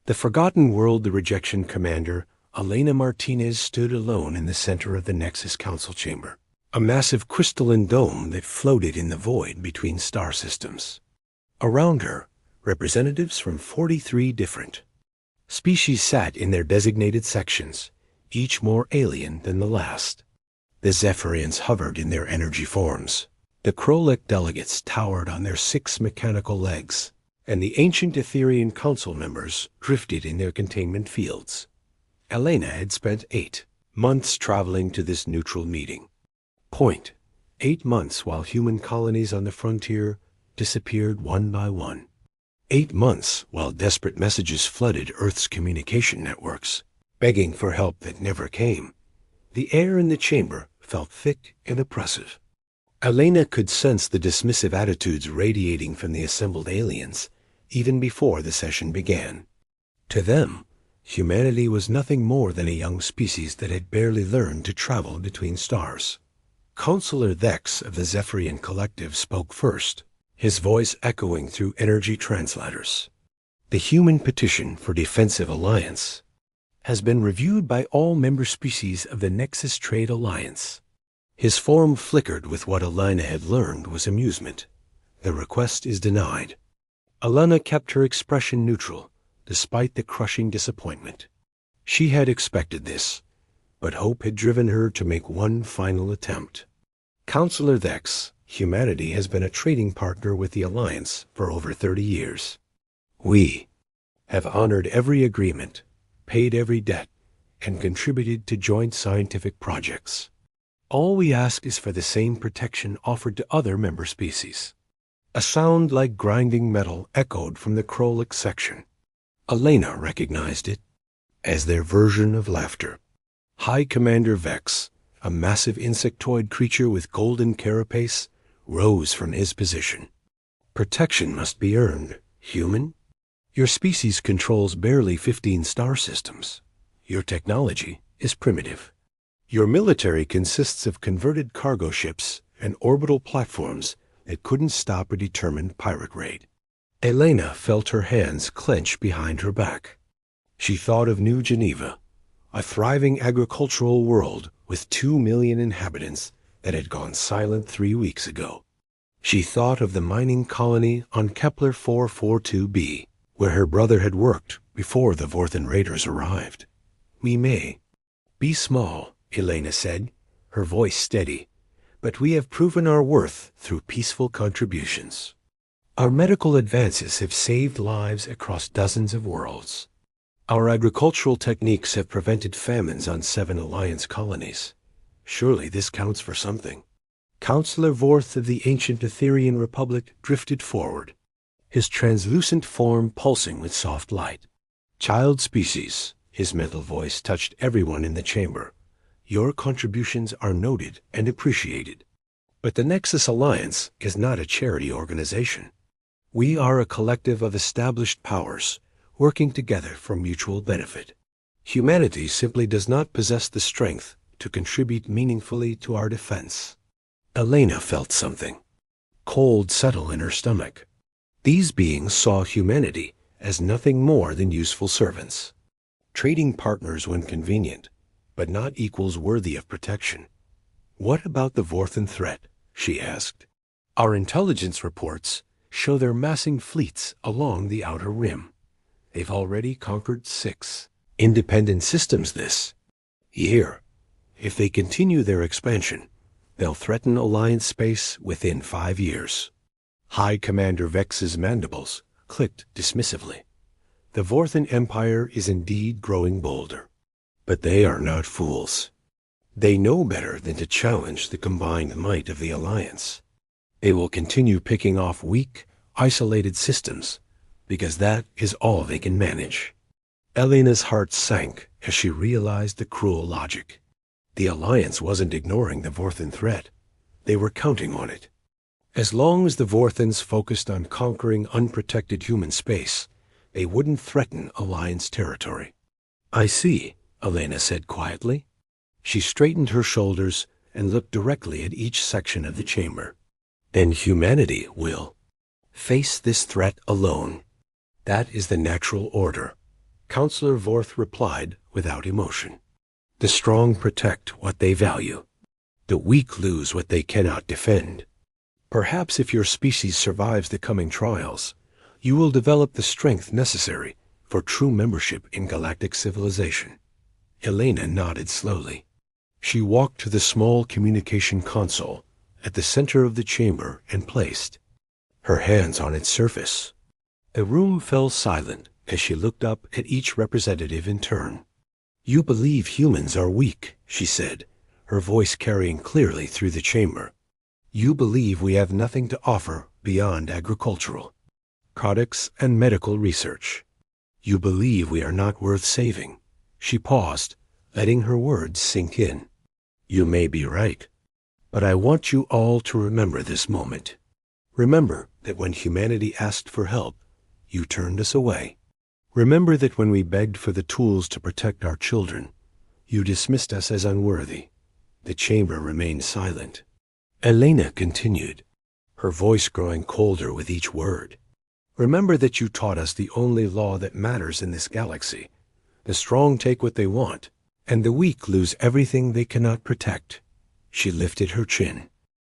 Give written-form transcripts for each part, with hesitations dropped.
The forgotten world, the rejection commander, Elena Martinez, stood alone in the center of the Nexus Council chamber, a massive crystalline dome that floated in the void between star systems. Around her, representatives from 43 different species sat in their designated sections, each more alien than the last. The Zephyrians hovered in their energy forms. The Krolek delegates towered on their 6 mechanical legs, and the ancient Etherian council members drifted in their containment fields. Elena had spent 8 months traveling to this neutral meeting. 8 months while human colonies on the frontier disappeared one by one. 8 months while desperate messages flooded Earth's communication networks, begging for help that never came. The air in the chamber felt thick and oppressive. Elena could sense the dismissive attitudes radiating from the assembled aliens even before the session began. To them, humanity was nothing more than a young species that had barely learned to travel between stars. Counselor Thex of the Zephyrian Collective spoke first, his voice echoing through energy translators. The human petition for defensive alliance has been reviewed by all member species of the Nexus Trade Alliance. His form flickered with what Elena had learned was amusement. The request is denied. Elena kept her expression neutral, despite the crushing disappointment. She had expected this, but hope had driven her to make one final attempt. Counselor Thex, humanity has been a trading partner with the Alliance for over 30 years. We have honored every agreement, paid every debt, and contributed to joint scientific projects. All we ask is for the same protection offered to other member species. A sound like grinding metal echoed from the Krolek section. Elena recognized it as their version of laughter. High Commander Vex, a massive insectoid creature with golden carapace, rose from his position. Protection must be earned, human. Your species controls barely 15 star systems. Your technology is primitive. Your military consists of converted cargo ships and orbital platforms that couldn't stop a determined pirate raid. Elena felt her hands clench behind her back. She thought of New Geneva, a thriving agricultural world with 2 million inhabitants that had gone silent 3 weeks ago. She thought of the mining colony on Kepler 442b, where her brother had worked before the Vorthan raiders arrived. We may be small, Elena said, her voice steady, but we have proven our worth through peaceful contributions. Our medical advances have saved lives across dozens of worlds. Our agricultural techniques have prevented famines on 7 Alliance colonies. Surely this counts for something. Counselor Vorth of the ancient Etherian Republic drifted forward, his translucent form pulsing with soft light. Child species, his mental voice touched everyone in the chamber. Your contributions are noted and appreciated. But the Nexus Alliance is not a charity organization. We are a collective of established powers, working together for mutual benefit. Humanity simply does not possess the strength to contribute meaningfully to our defense. Elena felt something. Cold settle in her stomach. These beings saw humanity as nothing more than useful servants. Trading partners when convenient, but not equals worthy of protection. What about the Vorthan threat? She asked. Our intelligence reports show they're massing fleets along the outer rim. They've already conquered 6 independent systems this year. If they continue their expansion, they'll threaten Alliance space within 5 years. High Commander Vex's mandibles clicked dismissively. The Vorthan Empire is indeed growing bolder, but they are not fools. They know better than to challenge the combined might of the Alliance. They will continue picking off weak, isolated systems, because that is all they can manage. Elena's heart sank as she realized the cruel logic. The Alliance wasn't ignoring the Vorthan threat. They were counting on it. As long as the Vorthans focused on conquering unprotected human space, they wouldn't threaten Alliance territory. I see, Elena said quietly. She straightened her shoulders and looked directly at each section of the chamber. Then humanity will face this threat alone. That is the natural order. Counselor Vorth replied without emotion. The strong protect what they value. The weak lose what they cannot defend. Perhaps if your species survives the coming trials, you will develop the strength necessary for true membership in galactic civilization. Elena nodded slowly. She walked to the small communication console at the center of the chamber and placed her hands on its surface. The room fell silent as she looked up at each representative in turn. You believe humans are weak, she said, her voice carrying clearly through the chamber. You believe we have nothing to offer beyond agricultural, products, and medical research. You believe we are not worth saving. She paused, letting her words sink in. You may be right, but I want you all to remember this moment. Remember that when humanity asked for help, you turned us away. Remember that when we begged for the tools to protect our children, you dismissed us as unworthy. The chamber remained silent. Elena continued, her voice growing colder with each word. Remember that you taught us the only law that matters in this galaxy. The strong take what they want, and the weak lose everything they cannot protect. She lifted her chin.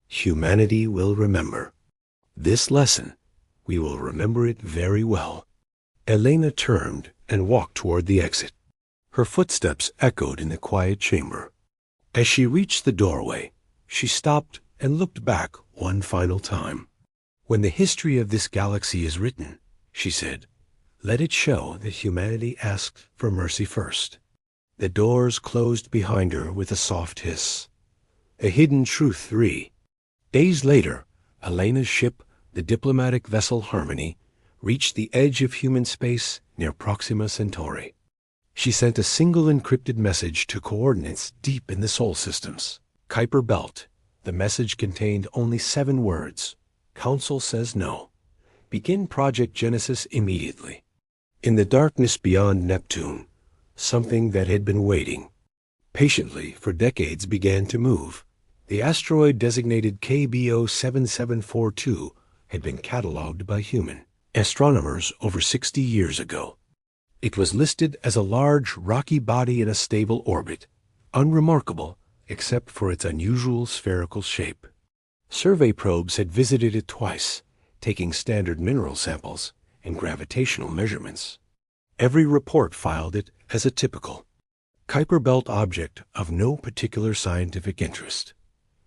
Humanity will remember. This lesson, we will remember it very well. Elena turned and walked toward the exit. Her footsteps echoed in the quiet chamber. As she reached the doorway, she stopped and looked back one final time. When the history of this galaxy is written, she said, let it show that humanity asked for mercy first. The doors closed behind her with a soft hiss. A hidden truth 3. Days later, Elena's ship, the diplomatic vessel Harmony, reached the edge of human space near Proxima Centauri. She sent a single encrypted message to coordinates deep in the Sol systems. Kuiper Belt. The message contained only 7 words. Council says no. Begin Project Genesis immediately. In the darkness beyond Neptune, something that had been waiting patiently for decades began to move. The asteroid designated KBO 7742 had been catalogued by human astronomers over 60 years ago. It was listed as a large rocky body in a stable orbit, unremarkable except for its unusual spherical shape. Survey probes had visited it twice, taking standard mineral samples and gravitational measurements. Every report filed it as a typical Kuiper Belt object of no particular scientific interest.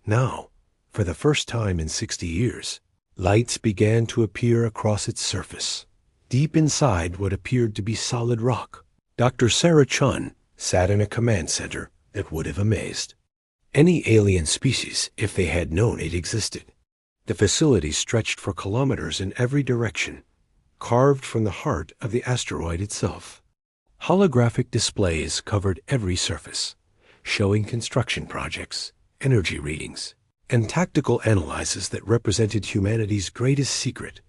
Now, for the first time in 60 years, lights began to appear across its surface. Deep inside what appeared to be solid rock, Dr. Sarah Chun sat in a command center that would have amazed any alien species if they had known it existed. The facility stretched for kilometers in every direction, carved from the heart of the asteroid itself. Holographic displays covered every surface, showing construction projects, energy readings, and tactical analyses that represented humanity's greatest secret.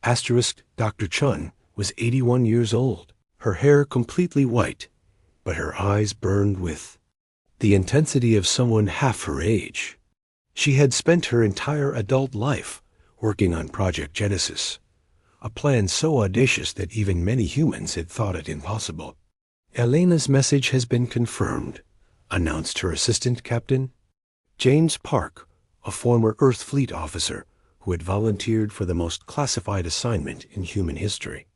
Dr. Chun was 81 years old, her hair completely white, but her eyes burned with the intensity of someone half her age. She had spent her entire adult life working on Project Genesis, a plan so audacious that even many humans had thought it impossible. Elena's message has been confirmed, announced her assistant captain. James Park, a former Earth Fleet officer who had volunteered for the most classified assignment in human history.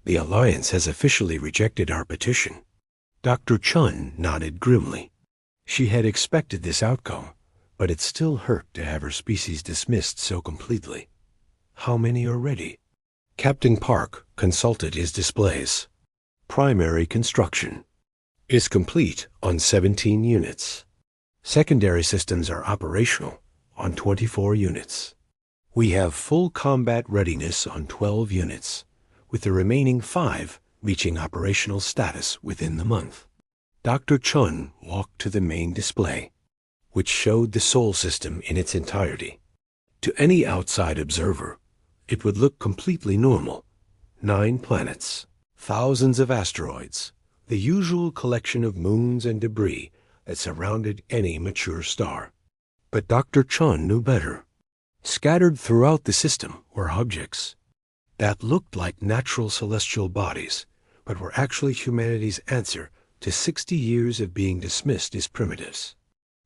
The Alliance has officially rejected our petition. Dr. Chun nodded grimly. She had expected this outcome, but it still hurt to have her species dismissed so completely. How many are ready? Captain Park consulted his displays. Primary construction is complete on 17 units. Secondary systems are operational on 24 units. We have full combat readiness on 12 units, with the remaining 5 reaching operational status within the month. Dr. Chun walked to the main display, which showed the Sol system in its entirety. To any outside observer, it would look completely normal. 9 planets, thousands of asteroids, the usual collection of moons and debris that surrounded any mature star. But Dr. Chun knew better. Scattered throughout the system were objects that looked like natural celestial bodies, but were actually humanity's answer to 60 years of being dismissed as primitives.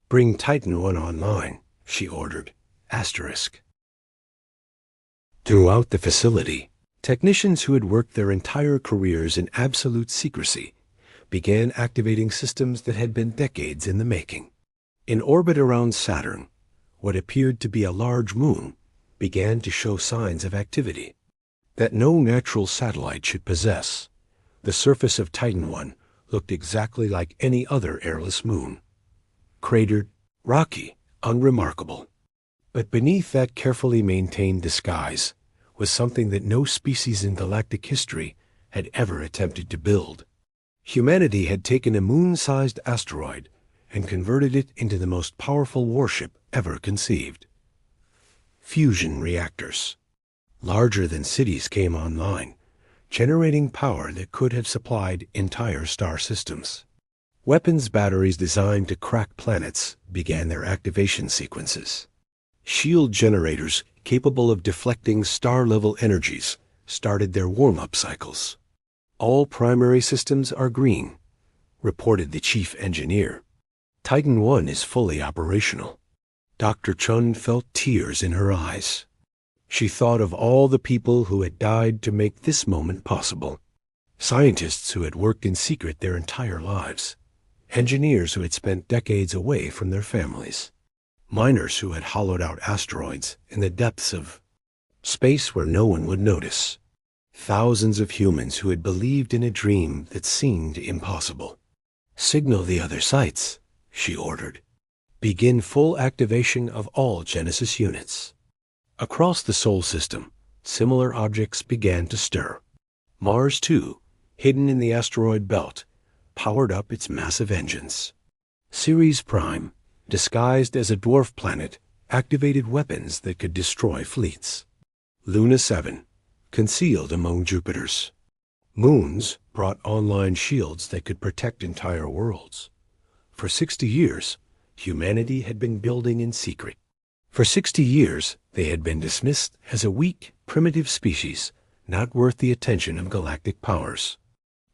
"Bring Titan 1 online," she ordered. Asterisk. Throughout the facility, technicians who had worked their entire careers in absolute secrecy began activating systems that had been decades in the making. In orbit around Saturn, what appeared to be a large moon began to show signs of activity that no natural satellite should possess. The surface of Titan 1 looked exactly like any other airless moon. Cratered, rocky, unremarkable. But beneath that carefully maintained disguise was something that no species in galactic history had ever attempted to build. Humanity had taken a moon-sized asteroid and converted it into the most powerful warship ever conceived. Fusion reactors. Larger than cities came online, generating power that could have supplied entire star systems. Weapons batteries designed to crack planets began their activation sequences. Shield generators capable of deflecting star-level energies started their warm-up cycles. "All primary systems are green," reported the chief engineer. "Titan 1 is fully operational." Dr. Chun felt tears in her eyes. She thought of all the people who had died to make this moment possible. Scientists who had worked in secret their entire lives. Engineers who had spent decades away from their families. Miners who had hollowed out asteroids in the depths of space where no one would notice. Thousands of humans who had believed in a dream that seemed impossible. "Signal the other sites," she ordered. "Begin full activation of all Genesis units." Across the Sol system, similar objects began to stir. Mars, too, hidden in the asteroid belt, powered up its massive engines. Ceres Prime, disguised as a dwarf planet, activated weapons that could destroy fleets. Luna 7, concealed among Jupiter's moons, brought online shields that could protect entire worlds. For 60 years, humanity had been building in secret. For 60 years, they had been dismissed as a weak, primitive species, not worth the attention of galactic powers.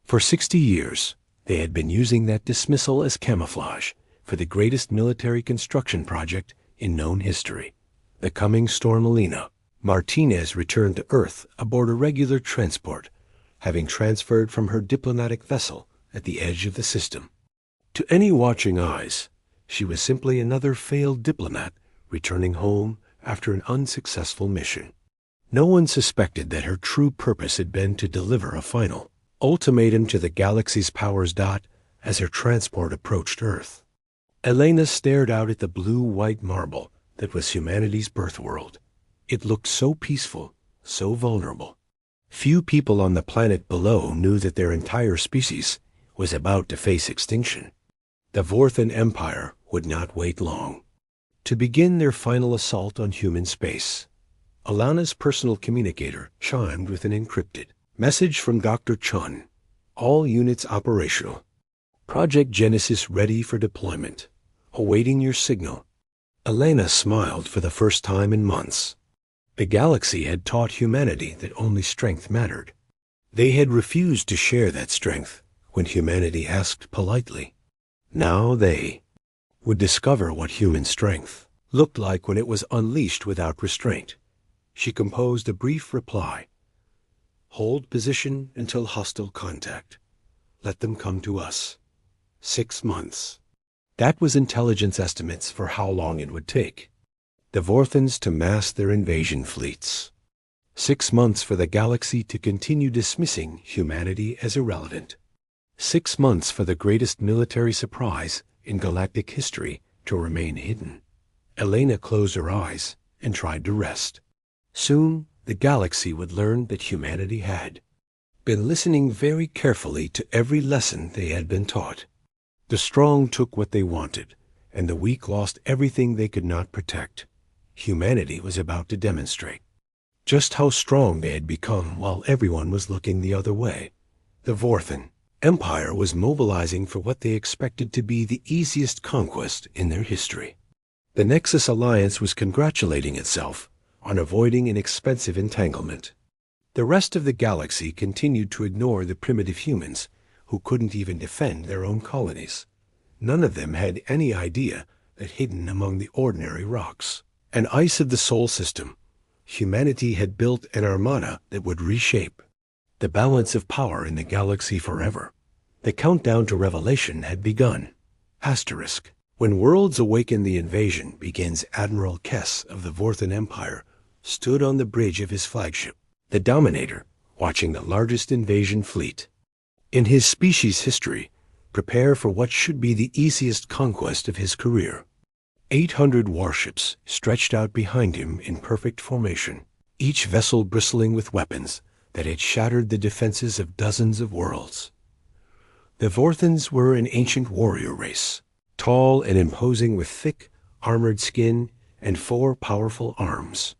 For 60 years, they had been using that dismissal as camouflage for the greatest military construction project in known history, the coming Storm Alina. Martinez returned to Earth aboard a regular transport, having transferred from her diplomatic vessel at the edge of the system. To any watching eyes, she was simply another failed diplomat returning home after an unsuccessful mission. No one suspected that her true purpose had been to deliver a final ultimatum to the galaxy's powers as her transport approached Earth. Elena stared out at the blue-white marble that was humanity's birth world. It looked so peaceful, so vulnerable. Few people on the planet below knew that their entire species was about to face extinction. The Vorthan Empire would not wait long to begin their final assault on human space. Alana's personal communicator chimed with an encrypted message from Dr. Chun. "All units operational. Project Genesis ready for deployment. Awaiting your signal." Elena smiled for the first time in months. The galaxy had taught humanity that only strength mattered. They had refused to share that strength when humanity asked politely. Now they would discover what human strength looked like when it was unleashed without restraint. She composed a brief reply. "Hold position until hostile contact. Let them come to us. 6 months." That was intelligence estimates for how long it would take the Vorthans to mass their invasion fleets. 6 months for the galaxy to continue dismissing humanity as irrelevant. 6 months for the greatest military surprise in galactic history to remain hidden. Elena closed her eyes and tried to rest. Soon, the galaxy would learn that humanity had been listening very carefully to every lesson they had been taught. The strong took what they wanted, and the weak lost everything they could not protect. Humanity was about to demonstrate just how strong they had become while everyone was looking the other way. The Vorthan Empire was mobilizing for what they expected to be the easiest conquest in their history. The Nexus Alliance was congratulating itself on avoiding an expensive entanglement. The rest of the galaxy continued to ignore the primitive humans, who couldn't even defend their own colonies. None of them had any idea that hidden among the ordinary rocks and ice of the Sol system, humanity had built an armada that would reshape the balance of power in the galaxy forever. The countdown to revelation had begun. Asterisk. When worlds awaken, the invasion begins. Admiral Kess of the Vorthan Empire stood on the bridge of his flagship, the Dominator, watching the largest invasion fleet in his species' history prepare for what should be the easiest conquest of his career. 800 warships stretched out behind him in perfect formation, each vessel bristling with weapons that had shattered the defenses of dozens of worlds. The Vorthans were an ancient warrior race, tall and imposing with thick, armored skin and 4 powerful arms.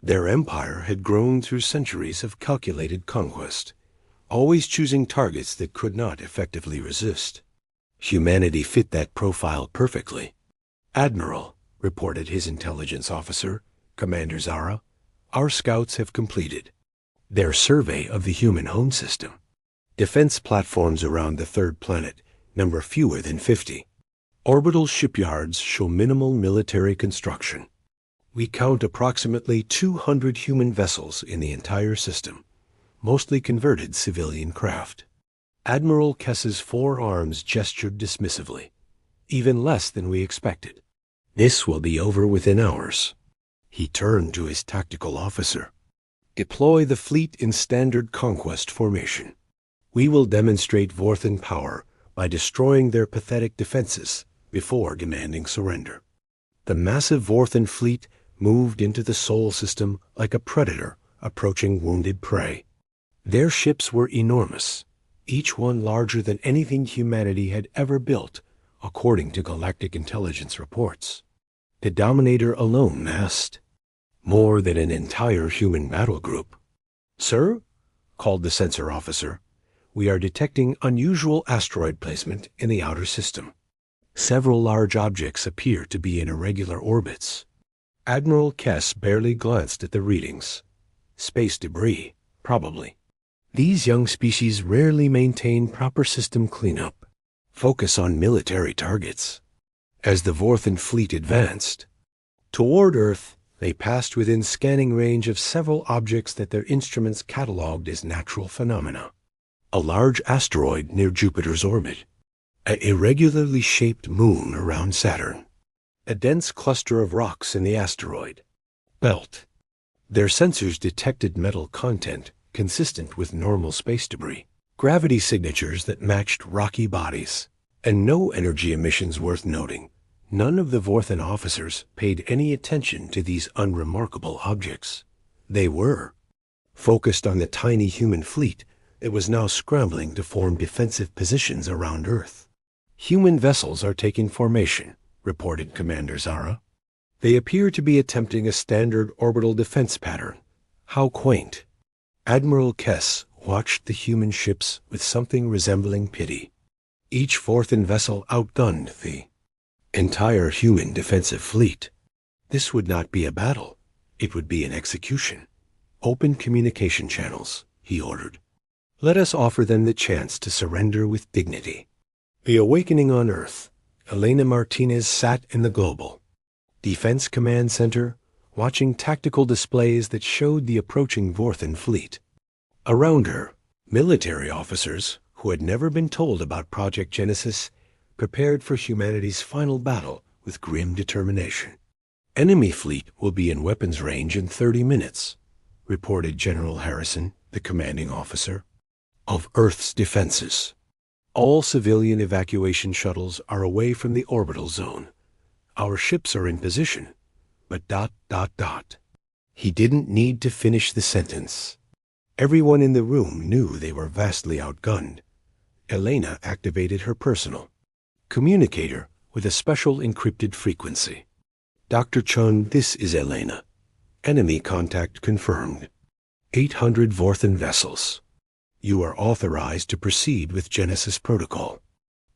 Their empire had grown through centuries of calculated conquest, always choosing targets that could not effectively resist. Humanity fit that profile perfectly. "Admiral," reported his intelligence officer, Commander Zara, "our scouts have completed their survey of the human home system. Defense platforms around the third planet number fewer than 50. Orbital shipyards show minimal military construction. We count approximately 200 human vessels in the entire system, mostly converted civilian craft." Admiral Kess's 4 arms gestured dismissively. "Even less than we expected. This will be over within hours." He turned to his tactical officer. "Deploy the fleet in standard conquest formation. We will demonstrate Vorthan power by destroying their pathetic defenses before demanding surrender." The massive Vorthan fleet moved into the Sol system like a predator approaching wounded prey. Their ships were enormous, each one larger than anything humanity had ever built, according to galactic intelligence reports. The Dominator alone massed more than an entire human battle group. "Sir," called the sensor officer, "we are detecting unusual asteroid placement in the outer system. Several large objects appear to be in irregular orbits." Admiral Kess barely glanced at the readings. Space debris, probably. These young species rarely maintain proper system cleanup. Focus on military targets. As the Vorthan fleet advanced toward Earth, they passed within scanning range of several objects that their instruments cataloged as natural phenomena. A large asteroid near Jupiter's orbit, an irregularly shaped moon around Saturn, a dense cluster of rocks in the asteroid belt. Their sensors detected metal content consistent with normal space debris, gravity signatures that matched rocky bodies, and no energy emissions worth noting. None of the Vorthan officers paid any attention to these unremarkable objects. They were focused on the tiny human fleet that was now scrambling to form defensive positions around Earth. "Human vessels are taking formation," reported Commander Zara. "They appear to be attempting a standard orbital defense pattern. How quaint." Admiral Kess watched the human ships with something resembling pity. Each Vorthan vessel outgunned the entire human defensive fleet. This would not be a battle. It would be an execution. "Open communication channels," he ordered. "Let us offer them the chance to surrender with dignity." The awakening on Earth. Elena Martinez sat in the Global Defense Command Center, watching tactical displays that showed the approaching Vorthan fleet. Around her, military officers who had never been told about Project Genesis prepared for humanity's final battle with grim determination. "Enemy fleet will be in weapons range in 30 minutes, reported General Harrison, the commanding officer of Earth's defenses. "All civilian evacuation shuttles are away from the orbital zone. Our ships are in position, but ... He didn't need to finish the sentence. Everyone in the room knew they were vastly outgunned. Elena activated her personal communicator with a special encrypted frequency. "Dr. Chun, this is Elena. Enemy contact confirmed. 800 Vorthan vessels. You are authorized to proceed with Genesis protocol."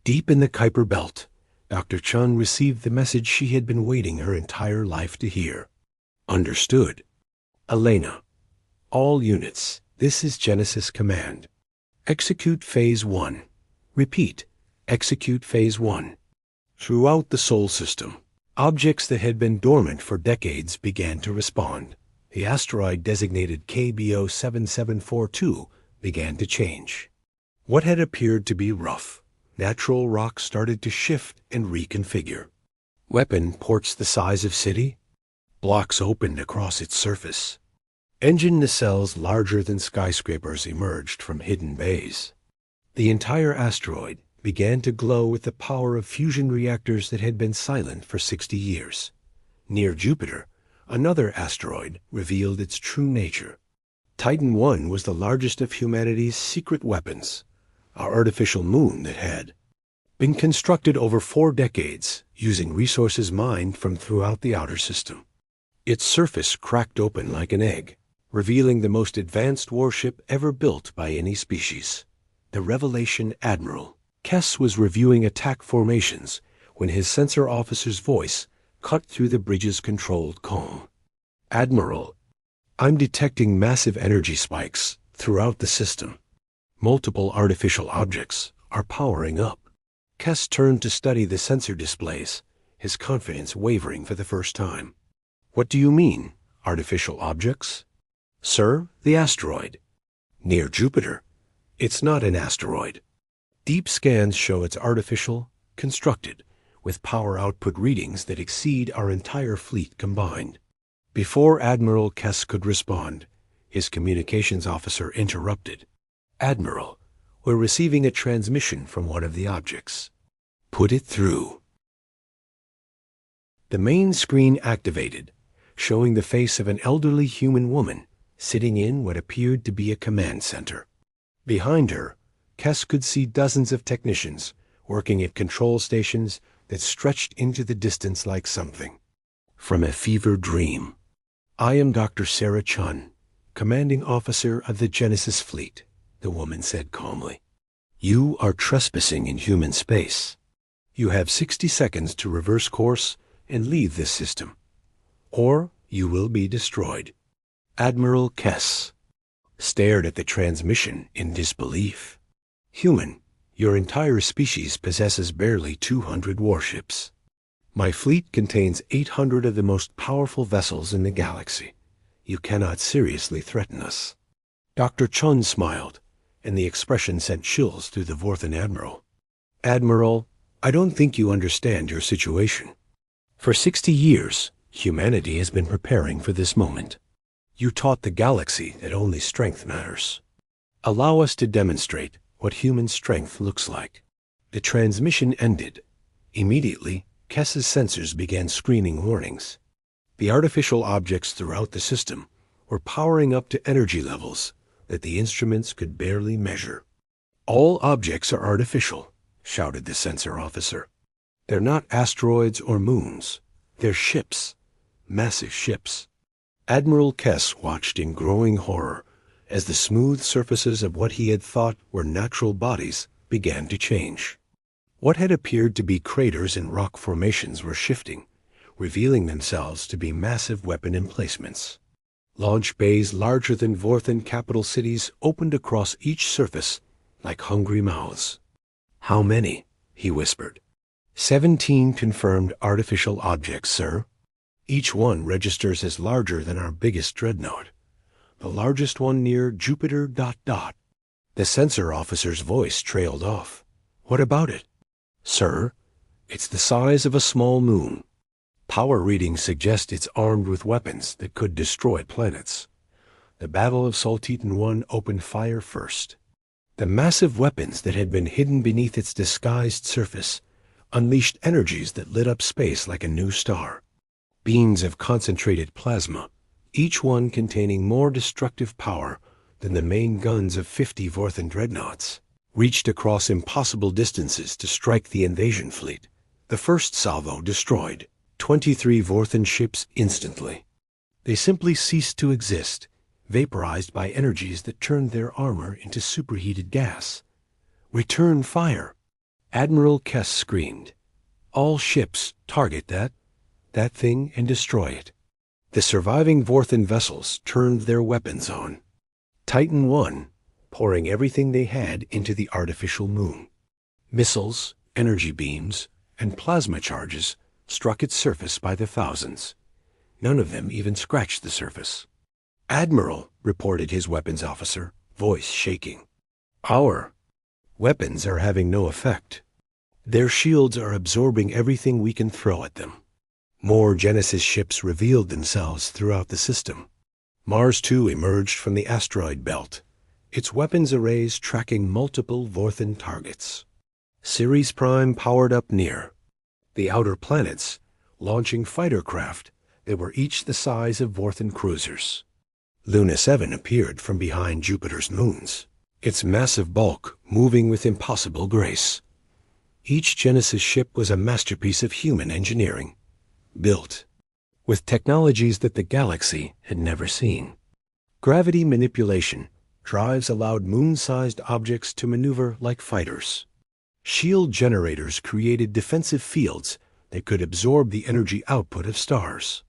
Deep in the Kuiper Belt, Dr. Chun received the message she had been waiting her entire life to hear. "Understood. Elena, all units, This is Genesis Command. Execute Phase 1. Repeat. Execute Phase 1. Throughout the Sol system, objects that had been dormant for decades began to respond. The asteroid designated KBO 7742 began to change. What had appeared to be rough, natural rock started to shift and reconfigure. Weapon ports the size of city. Blocks opened across its surface. Engine nacelles larger than skyscrapers emerged from hidden bays. The entire asteroid began to glow with the power of fusion reactors that had been silent for 60 years. Near Jupiter, another asteroid revealed its true nature. Titan I was the largest of humanity's secret weapons, our artificial moon that had been constructed over 4 decades using resources mined from throughout the outer system. Its surface cracked open like an egg, revealing the most advanced warship ever built by any species. The Revelation Admiral. Kess was reviewing attack formations when his sensor officer's voice cut through the bridge's controlled calm. Admiral, I'm detecting massive energy spikes throughout the system. Multiple artificial objects are powering up. Kess turned to study the sensor displays, his confidence wavering for the first time. What do you mean, artificial objects? Sir, the asteroid. Near Jupiter. It's not an asteroid. Deep scans show it's artificial, constructed, with power output readings that exceed our entire fleet combined. Before Admiral Kess could respond, his communications officer interrupted. Admiral, we're receiving a transmission from one of the objects. Put it through. The main screen activated, showing the face of an elderly human woman sitting in what appeared to be a command center. Behind her, Kess could see dozens of technicians working at control stations that stretched into the distance like something from a fever dream. I am Dr. Sarah Chun, commanding officer of the Genesis fleet, the woman said calmly. You are trespassing in human space. You have 60 seconds to reverse course and leave this system, or you will be destroyed. Admiral Kess stared at the transmission in disbelief. Human, your entire species possesses barely 200 warships. My fleet contains 800 of the most powerful vessels in the galaxy. You cannot seriously threaten us. Dr. Chun smiled, and the expression sent chills through the Vorthan Admiral. Admiral, I don't think you understand your situation. For 60 years, humanity has been preparing for this moment. You taught the galaxy that only strength matters. Allow us to demonstrate what human strength looks like. The transmission ended. Immediately, Kess's sensors began screening warnings. The artificial objects throughout the system were powering up to energy levels that the instruments could barely measure. All objects are artificial, shouted the sensor officer. They're not asteroids or moons. They're ships. Massive ships. Admiral Kess watched in growing horror as the smooth surfaces of what he had thought were natural bodies began to change. What had appeared to be craters and rock formations were shifting, revealing themselves to be massive weapon emplacements. Launch bays larger than Vorthan capital cities opened across each surface like hungry mouths. How many? He whispered. 17 confirmed artificial objects, sir. Each one registers as larger than our biggest dreadnought. The largest one near Jupiter ... The sensor officer's voice trailed off. What about it? Sir, it's the size of a small moon. Power readings suggest it's armed with weapons that could destroy planets. The Battle of Sol Titan I opened fire first. The massive weapons that had been hidden beneath its disguised surface unleashed energies that lit up space like a new star. Beams of concentrated plasma, each one containing more destructive power than the main guns of 50 Vorthan dreadnoughts, reached across impossible distances to strike the invasion fleet. The first salvo destroyed 23 Vorthan ships instantly. They simply ceased to exist, vaporized by energies that turned their armor into superheated gas. Return fire! Admiral Kess screamed. All ships target that thing and destroy it. The surviving Vorthan vessels turned their weapons on. Titan won, pouring everything they had into the artificial moon. Missiles, energy beams, and plasma charges struck its surface by the thousands. None of them even scratched the surface. "Admiral," reported his weapons officer, voice shaking. "Our weapons are having no effect. Their shields are absorbing everything we can throw at them." More Genesis ships revealed themselves throughout the system. Mars 2 emerged from the asteroid belt, its weapons arrays tracking multiple Vorthan targets. Ceres Prime powered up near. The outer planets, launching fighter craft that were each the size of Vorthan cruisers. Luna 7 appeared from behind Jupiter's moons, its massive bulk moving with impossible grace. Each Genesis ship was a masterpiece of human engineering, built with technologies that the galaxy had never seen. Gravity manipulation drives allowed moon-sized objects to maneuver like fighters. Shield generators created defensive fields that could absorb the energy output of stars.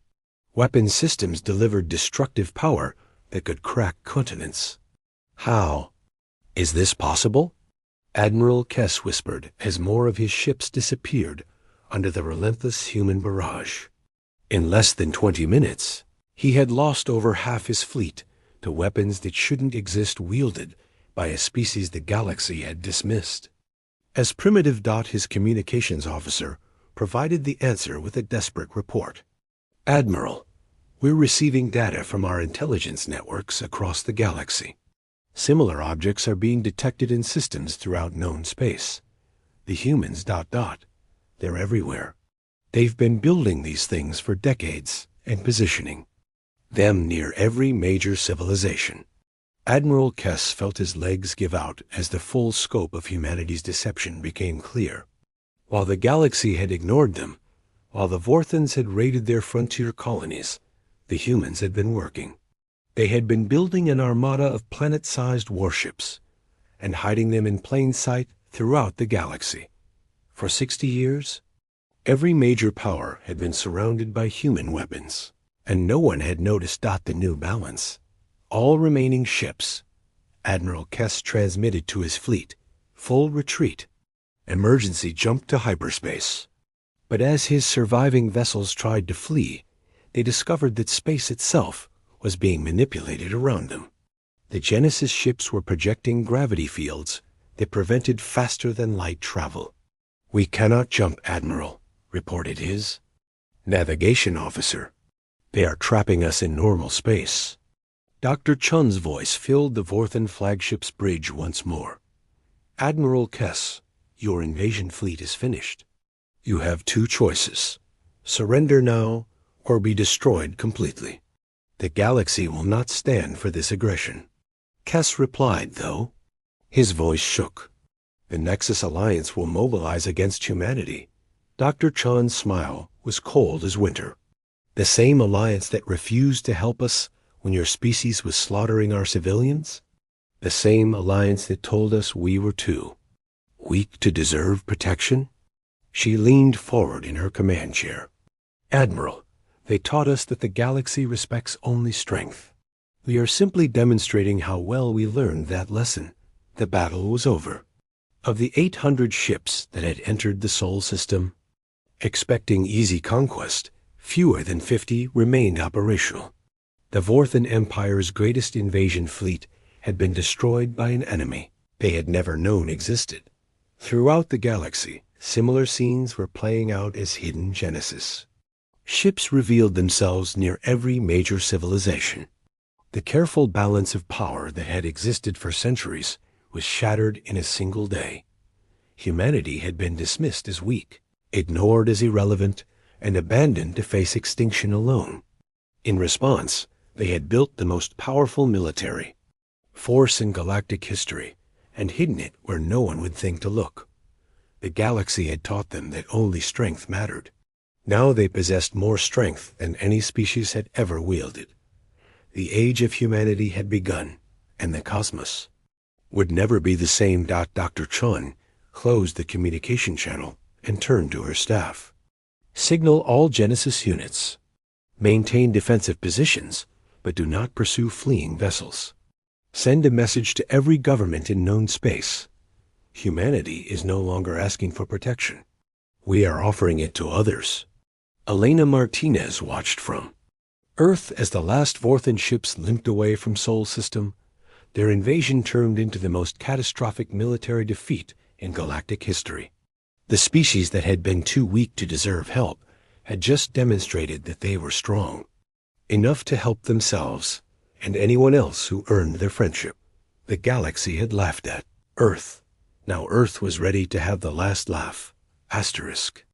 Weapon systems delivered destructive power that could crack continents. How is this possible? Admiral Kess whispered as more of his ships disappeared under the relentless human barrage. In less than 20 minutes, he had lost over half his fleet to weapons that shouldn't exist, wielded by a species the galaxy had dismissed. As Primitive Dot, his communications officer, provided the answer with a desperate report. "Admiral, we're receiving data from our intelligence networks across the galaxy. Similar objects are being detected in systems throughout known space. The humans ... they're everywhere. They've been building these things for decades and positioning them near every major civilization." Admiral Kess felt his legs give out as the full scope of humanity's deception became clear. While the galaxy had ignored them, while the Vorthans had raided their frontier colonies, the humans had been working. They had been building an armada of planet-sized warships and hiding them in plain sight throughout the galaxy. For 60 years, every major power had been surrounded by human weapons, and no one had noticed the new balance. All remaining ships, Admiral Kess transmitted to his fleet, full retreat, emergency jump to hyperspace. But as his surviving vessels tried to flee, they discovered that space itself was being manipulated around them. The Genesis ships were projecting gravity fields that prevented faster-than-light travel. "We cannot jump, Admiral," reported his navigation officer. "They are trapping us in normal space." Dr. Chun's voice filled the Vorthan flagship's bridge once more. "Admiral Kess, your invasion fleet is finished. You have two choices: surrender now or be destroyed completely. The galaxy will not stand for this aggression." Kess replied, though. His voice shook. "The Nexus Alliance will mobilize against humanity." Dr. Chun's smile was cold as winter. "The same alliance that refused to help us when your species was slaughtering our civilians? The same alliance that told us we were too weak to deserve protection?" She leaned forward in her command chair. "Admiral, they taught us that the galaxy respects only strength. We are simply demonstrating how well we learned that lesson. The battle was over. Of the 800 ships that had entered the Sol system, expecting easy conquest, fewer than 50 remained operational. The Vorthan Empire's greatest invasion fleet had been destroyed by an enemy they had never known existed. Throughout the galaxy, similar scenes were playing out as hidden Genesis. Ships revealed themselves near every major civilization. The careful balance of power that had existed for centuries was shattered in a single day. Humanity had been dismissed as weak, ignored as irrelevant, and abandoned to face extinction alone. In response, they had built the most powerful military force in galactic history and hidden it where no one would think to look. The galaxy had taught them that only strength mattered. Now they possessed more strength than any species had ever wielded. The age of humanity had begun, and the cosmos would never be the same. Dr. Chun closed the communication channel and turned to her staff. "Signal all Genesis units. Maintain defensive positions, but do not pursue fleeing vessels. Send a message to every government in known space. Humanity is no longer asking for protection. We are offering it to others. Elena Martinez watched from Earth as the last Vorthan ships limped away from Sol System. Their invasion turned into the most catastrophic military defeat in galactic history. The species that had been too weak to deserve help had just demonstrated that they were strong, enough to help themselves and anyone else who earned their friendship. The galaxy had laughed at Earth. Now Earth was ready to have the last laugh. Asterisk.